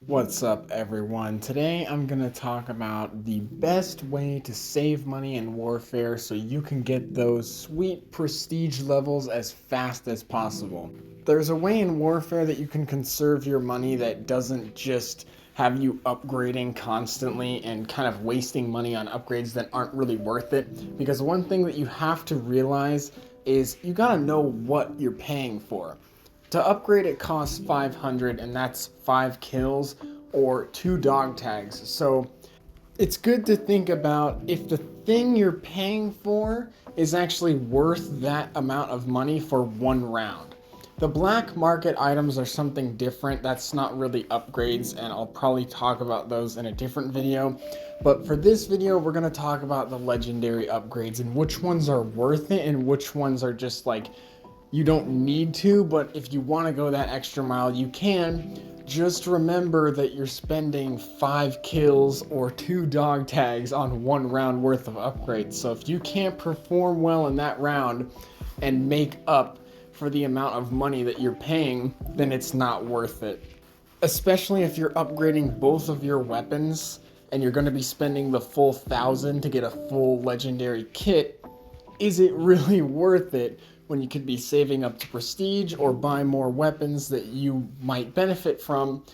What's up, everyone? Today I'm going to talk about the best way to save money in Warfare so you can get those sweet prestige levels as fast as possible. There's a way in Warfare that you can conserve your money that doesn't just have you upgrading constantly and kind of wasting money on upgrades that aren't really worth it. Because one thing that you have to realize is you gotta know what you're paying for. To upgrade, it costs 500, and that's 5 kills or 2 dog tags. So it's good to think about if the thing you're paying for is actually worth that amount of money for one round. The black market items are something different. That's not really upgrades, and I'll probably talk about those in a different video. But for this video, we're going to talk about the legendary upgrades and which ones are worth it and which ones are just like you don't need to, but if you want to go that extra mile, you can. Just remember that you're spending 5 kills or 2 dog tags on one round worth of upgrades. So if you can't perform well in that round and make up for the amount of money that you're paying, then it's not worth it. Especially if you're upgrading both of your weapons and you're going to be spending the full 1,000 to get a full legendary kit. Is it really worth it when you could be saving up to prestige or buy more weapons that you might benefit from?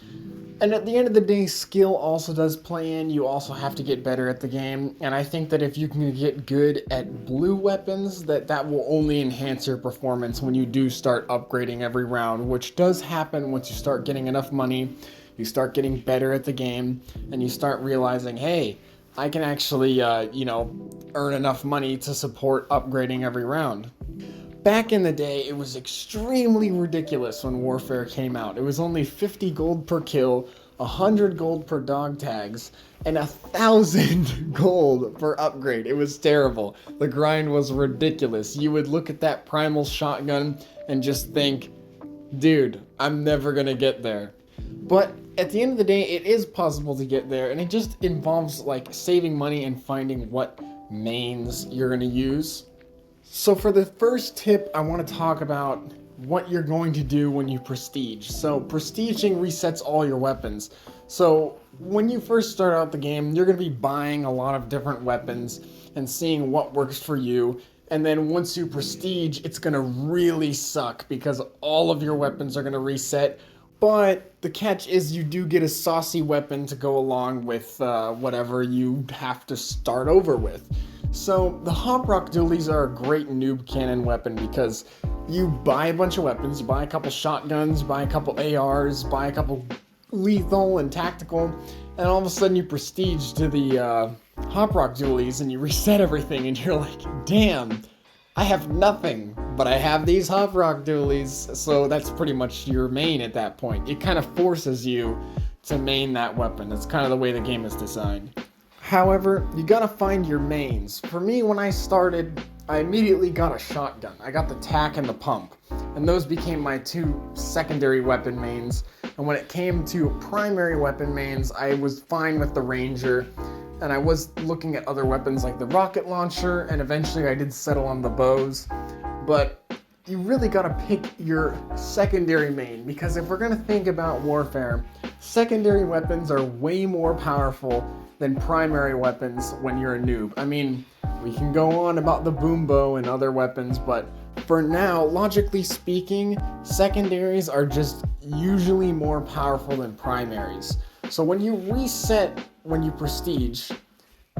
And at the end of the day, skill also does play in. You also have to get better at the game, and I think that if you can get good at blue weapons, that will only enhance your performance when you do start upgrading every round, which does happen once you start getting enough money, you start getting better at the game, and you start realizing, hey, I can actually, earn enough money to support upgrading every round. Back in the day, it was extremely ridiculous when Warfare came out. It was only 50 gold per kill, 100 gold per dog tags, and 1,000 gold per upgrade. It was terrible. The grind was ridiculous. You would look at that primal shotgun and just think, dude, I'm never gonna get there. But at the end of the day, it is possible to get there, and it just involves like saving money and finding what mains you're gonna use. So for the first tip, I want to talk about what you're going to do when you prestige. So prestiging resets all your weapons. So when you first start out the game, you're going to be buying a lot of different weapons and seeing what works for you. And then once you prestige, it's going to really suck because all of your weapons are going to reset. But the catch is you do get a saucy weapon to go along with whatever you have to start over with. So the Hop Rock Dualies are a great noob cannon weapon because you buy a bunch of weapons, you buy a couple shotguns, buy a couple ARs, buy a couple lethal and tactical, and all of a sudden you prestige to the Hop Rock Dualies and you reset everything and you're like, damn, I have nothing, but I have these Hop Rock Dualies, so that's pretty much your main at that point. It kind of forces you to main that weapon. That's kind of the way the game is designed. However, you gotta find your mains. For me, when I started, I immediately got a shotgun. I got the tac and the pump, and those became my 2 secondary weapon mains. And when it came to primary weapon mains, I was fine with the Ranger, and I was looking at other weapons like the rocket launcher, and eventually I did settle on the bows. But you really gotta pick your secondary main, because if we're gonna think about Warfare, secondary weapons are way more powerful than primary weapons when you're a noob. I mean, we can go on about the boom bow and other weapons, but for now, logically speaking, secondaries are just usually more powerful than primaries. So when you reset, when you prestige,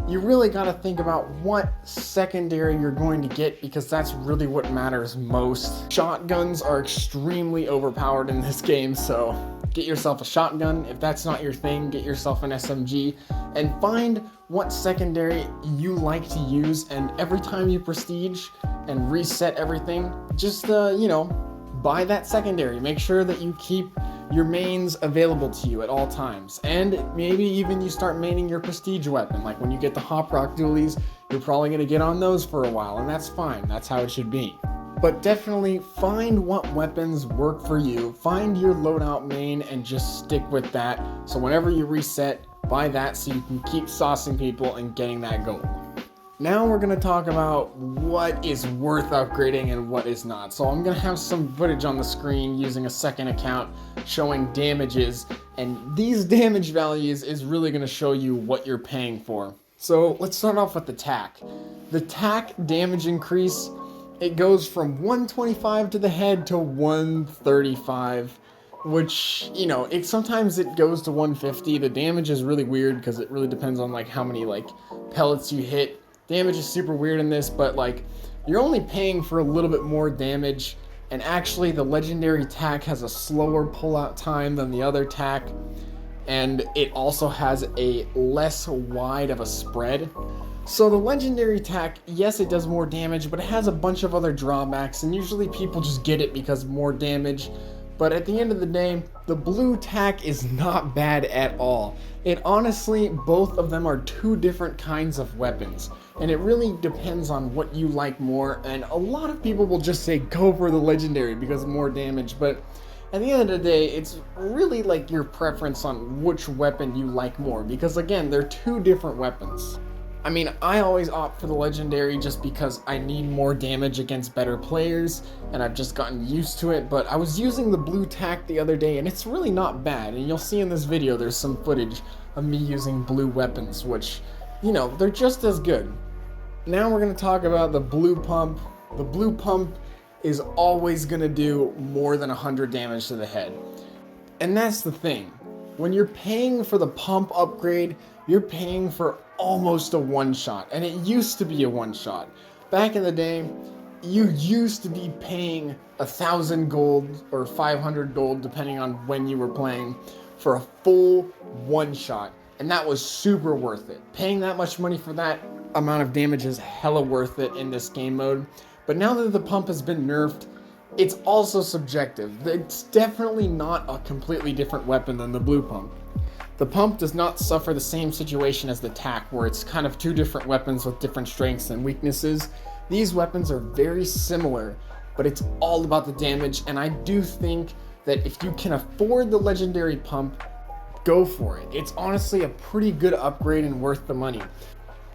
you really gotta think about what secondary you're going to get, because that's really what matters most. Shotguns are extremely overpowered in this game, so get yourself a shotgun. If that's not your thing, get yourself an SMG and find what secondary you like to use, and every time you prestige and reset everything, just buy that secondary. Make sure that you keep your mains available to you at all times, and maybe even you start maining your prestige weapon. Like when you get the Hop Rock Dualies, you're probably going to get on those for a while, and that's fine. That's how it should be. But definitely find what weapons work for you, find your loadout main, and just stick with that. So whenever you reset, buy that so you can keep saucing people and getting that gold. Now we're going to talk about what is worth upgrading and what is not. So I'm going to have some footage on the screen using a second account showing damages, and these damage values is really going to show you what you're paying for. So let's start off with the tack. The tack damage increase, it goes from 125 to the head to 135. Which, you know, sometimes it goes to 150. The damage is really weird because it really depends on like how many like pellets you hit. Damage is super weird in this, but like you're only paying for a little bit more damage, and actually the legendary tack has a slower pullout time than the other tack, and it also has a less wide of a spread. So the legendary tack, yes, it does more damage, but it has a bunch of other drawbacks, and usually people just get it because more damage. But at the end of the day, the blue tack is not bad at all. It honestly, both of them are two different kinds of weapons, and it really depends on what you like more, and a lot of people will just say go for the legendary because of more damage, but at the end of the day, it's really like your preference on which weapon you like more, because again, they're two different weapons. I mean, I always opt for the legendary just because I need more damage against better players, and I've just gotten used to it, but I was using the blue tack the other day, and it's really not bad, and you'll see in this video there's some footage of me using blue weapons, which, you know, they're just as good. Now we're going to talk about the blue pump. The blue pump is always going to do more than 100 damage to the head. And that's the thing. When you're paying for the pump upgrade, you're paying for almost a one-shot, and it used to be a one-shot. Back in the day, you used to be paying 1,000 gold or 500 gold, depending on when you were playing, for a full one-shot, and that was super worth it. Paying that much money for that amount of damage is hella worth it in this game mode. But now that the pump has been nerfed, it's also subjective. It's definitely not a completely different weapon than the blue pump. The pump does not suffer the same situation as the tack, where it's kind of two different weapons with different strengths and weaknesses. These weapons are very similar, but it's all about the damage, and I do think that if you can afford the legendary pump, go for it. It's honestly a pretty good upgrade and worth the money.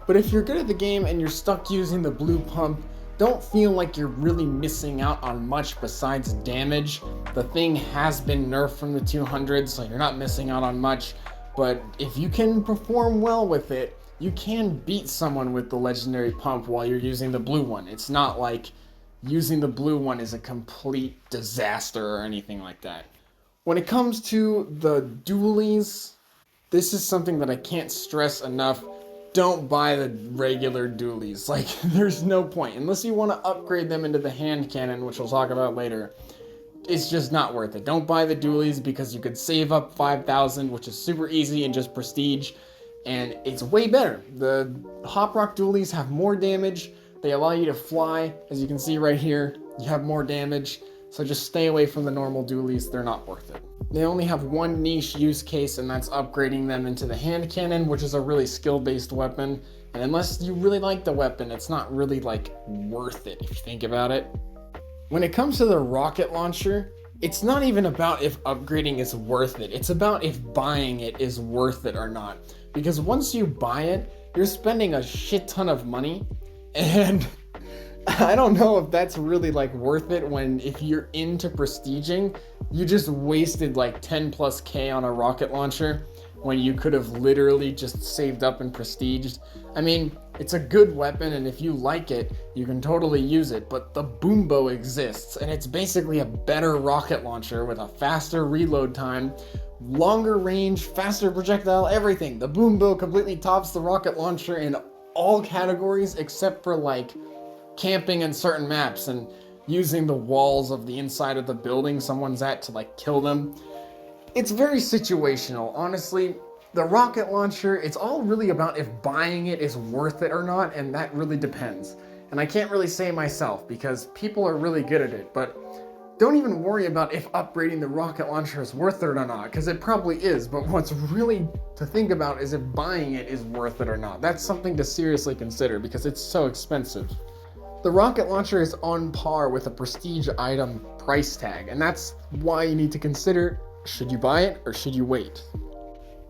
But if you're good at the game and you're stuck using the blue pump, don't feel like you're really missing out on much besides damage. The thing has been nerfed from the 200, so you're not missing out on much. But if you can perform well with it, you can beat someone with the legendary pump while you're using the blue one. It's not like using the blue one is a complete disaster or anything like that. When it comes to the dualies, this is something that I can't stress enough. Don't buy the regular dualies. Like, there's no point. Unless you want to upgrade them into the hand cannon, which we'll talk about later. It's just not worth it. Don't buy the dualies because you could save up 5,000, which is super easy and just prestige, and it's way better. The Hop Rock dualies have more damage. They allow you to fly. As you can see right here, you have more damage, so just stay away from the normal dualies. They're not worth it. They only have one niche use case, and that's upgrading them into the hand cannon, which is a really skill-based weapon, and unless you really like the weapon, it's not really like worth it if you think about it. When it comes to the rocket launcher, it's not even about if upgrading is worth it. It's about if buying it is worth it or not. Because once you buy it, you're spending a shit ton of money, and I don't know if that's really like worth it when if you're into prestiging, you just wasted like 10 plus K on a rocket launcher when you could have literally just saved up and prestiged. I mean, it's a good weapon, and if you like it, you can totally use it, but the boom bow exists, and it's basically a better rocket launcher with a faster reload time, longer range, faster projectile, everything. The boom bow completely tops the rocket launcher in all categories except for like camping in certain maps and using the walls of the inside of the building someone's at to like kill them. It's very situational, honestly. The rocket launcher, it's all really about if buying it is worth it or not, and that really depends. And I can't really say myself because people are really good at it, but don't even worry about if upgrading the rocket launcher is worth it or not, because it probably is, but what's really to think about is if buying it is worth it or not. That's something to seriously consider because it's so expensive. The rocket launcher is on par with a prestige item price tag, and that's why you need to consider, should you buy it or should you wait?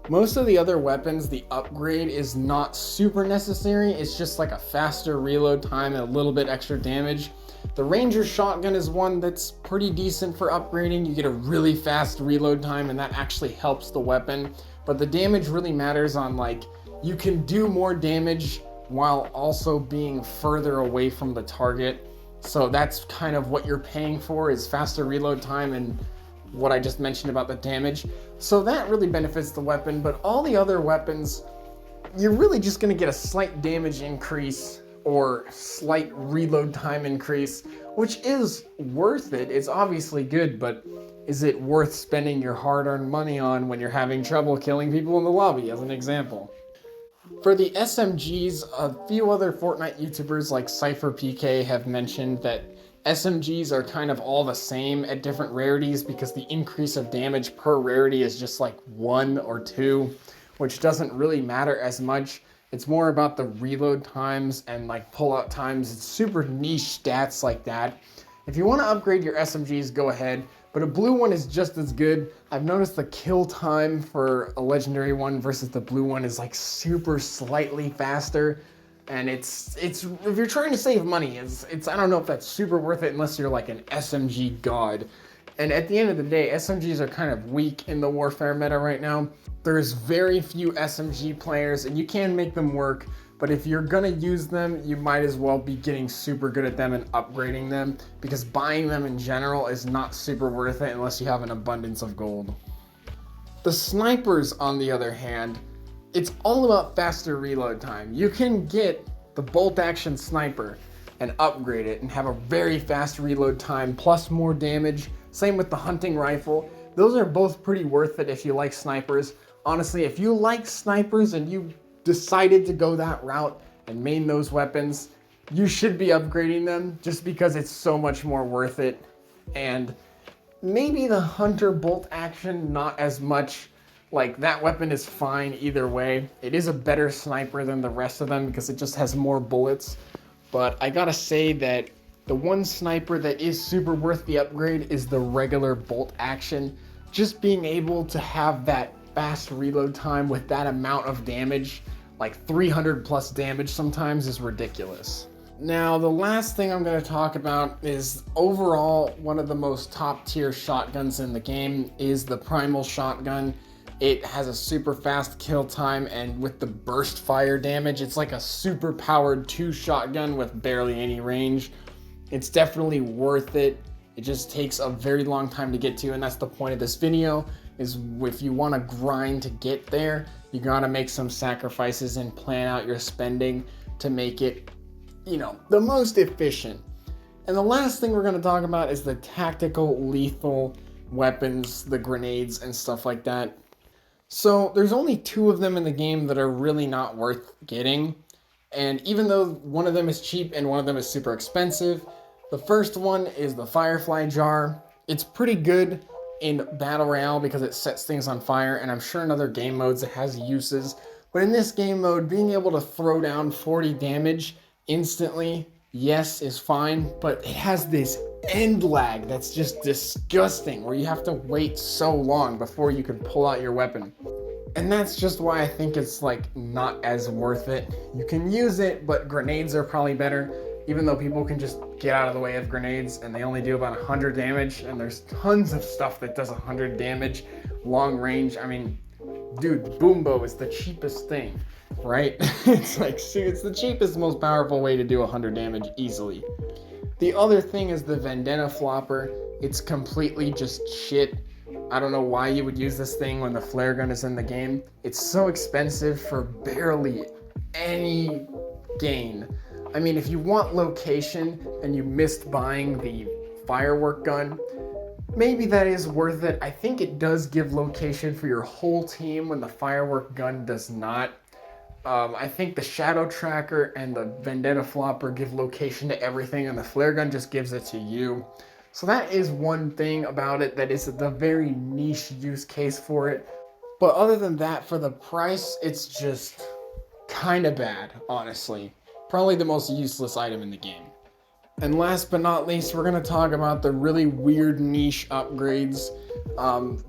Most of the other weapons, the upgrade is not super necessary. It's just like a faster reload time and a little bit extra damage. The Ranger shotgun is one that's pretty decent for upgrading. You get a really fast reload time and that actually helps the weapon. But the damage really matters on, like, you can do more damage while also being further away from the target. So that's kind of what you're paying for, is faster reload time and what I just mentioned about the damage. So that really benefits the weapon, but all the other weapons, you're really just going to get a slight damage increase or slight reload time increase, which is worth it. It's obviously good, but is it worth spending your hard-earned money on when you're having trouble killing people in the lobby, as an example? For the SMGs, a few other Fortnite YouTubers like CypherPK have mentioned that SMGs are kind of all the same at different rarities because the increase of damage per rarity is just like 1 or 2, which doesn't really matter as much. It's more about the reload times and like pullout times. It's super niche stats like that. If you want to upgrade your SMGs, go ahead, but a blue one is just as good. I've noticed the kill time for a legendary one versus the blue one is like super slightly faster. And it's if you're trying to save money, it's I don't know if that's super worth it unless you're like an SMG god. And at the end of the day, SMGs are kind of weak in the Warfare meta right now. There's very few SMG players, and you can make them work, but if you're gonna use them, you might as well be getting super good at them and upgrading them, because buying them in general is not super worth it unless you have an abundance of gold. The snipers, on the other hand, it's all about faster reload time. You can get the bolt action sniper and upgrade it and have a very fast reload time plus more damage. Same with the hunting rifle. Those are both pretty worth it if you like snipers. Honestly, if you like snipers and you decided to go that route and main those weapons, you should be upgrading them just because it's so much more worth it. And maybe the hunter bolt action, not as much. Like, that weapon is fine either way. It is a better sniper than the rest of them because it just has more bullets. But I gotta say that the one sniper that is super worth the upgrade is the regular bolt action. Just being able to have that fast reload time with that amount of damage, like 300 plus damage sometimes, is ridiculous. Now, the last thing I'm going to talk about is overall one of the most top tier shotguns in the game is the Primal Shotgun. It has a super fast kill time, and with the burst fire damage, it's like a super powered 2 shotgun with barely any range. It's definitely worth it. It just takes a very long time to get to, and that's the point of this video, is if you want to grind to get there, you gotta make some sacrifices and plan out your spending to make it, you know, the most efficient. And the last thing we're going to talk about is the tactical lethal weapons, the grenades and stuff like that. So there's only 2 of them in the game that are really not worth getting. And even though one of them is cheap and one of them is super expensive, the first one is the Firefly Jar. It's pretty good in Battle Royale because it sets things on fire, and I'm sure in other game modes it has uses. But in this game mode, being able to throw down 40 damage instantly, yes, is fine, but it has this end lag that's just disgusting, where you have to wait so long before you can pull out your weapon. And that's just why I think it's like not as worth it. You can use it, but grenades are probably better, even though people can just get out of the way of grenades and they only do about 100 damage, and there's tons of stuff that does 100 damage long range. I mean, dude, Boombo is the cheapest thing, right? It's like, it's the cheapest, most powerful way to do 100 damage easily. The other thing is the Vendetta Flopper. It's completely just shit. I don't know why you would use this thing when the flare gun is in the game. It's so expensive for barely any gain. I mean, if you want location and you missed buying the firework gun, maybe that is worth it. I think it does give location for your whole team when the firework gun does not. I think the Shadow Tracker and the Vendetta Flopper give location to everything, and the flare gun just gives it to you. So that is one thing about it that is the very niche use case for it. But other than that, for the price, it's just kind of bad, honestly. Probably the most useless item in the game. And last but not least, we're going to talk about the really weird niche upgrades.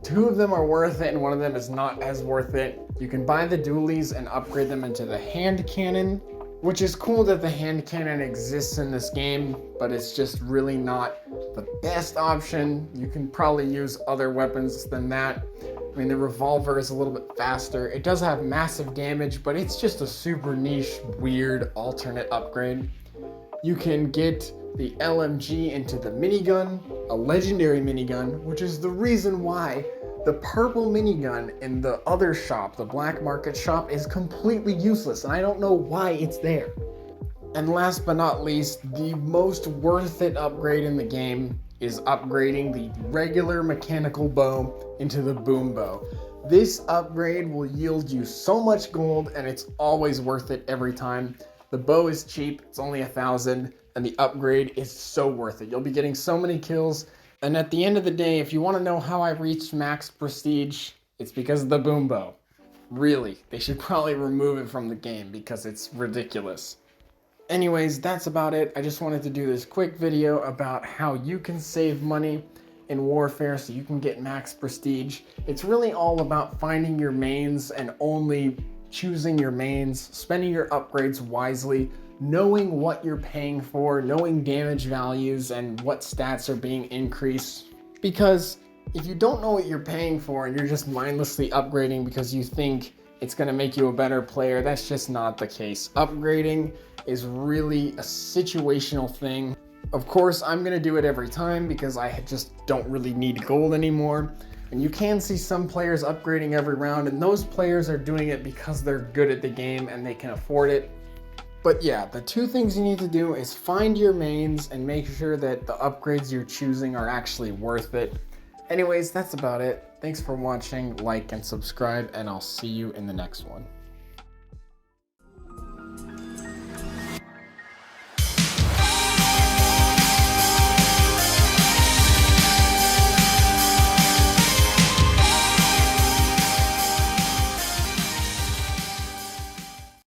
Two of them are worth it and one of them is not as worth it. You can buy the dualies and upgrade them into the hand cannon, which is cool that the hand cannon exists in this game, but it's just really not the best option. You can probably use other weapons than that. I mean, the revolver is a little bit faster. It does have massive damage, but it's just a super niche, weird alternate upgrade. You can get the LMG into the minigun, a legendary minigun, which is the reason why the purple minigun in the other shop, the black market shop, is completely useless, and I don't know why it's there. And last but not least, the most worth it upgrade in the game is upgrading the regular mechanical bow into the boom bow. This upgrade will yield you so much gold, and it's always worth it every time. The bow is cheap, it's only 1,000, and the upgrade is so worth it. You'll be getting so many kills, and at the end of the day, if you want to know how I reached max prestige, it's because of the boom bow. Really, they should probably remove it from the game because it's ridiculous. Anyways, that's about it. I just wanted to do this quick video about how you can save money in Warfare so you can get max prestige. It's really all about finding your mains and only choosing your mains, spending your upgrades wisely, knowing what you're paying for, knowing damage values and what stats are being increased. Because if you don't know what you're paying for and you're just mindlessly upgrading because you think it's going to make you a better player, that's just not the case. Upgrading is really a situational thing. Of course, I'm going to do it every time because I just don't really need gold anymore. And you can see some players upgrading every round, and those players are doing it because they're good at the game and they can afford it. But yeah, the two things you need to do is find your mains and make sure that the upgrades you're choosing are actually worth it. Anyways, that's about it. Thanks for watching, like and subscribe, and I'll see you in the next one.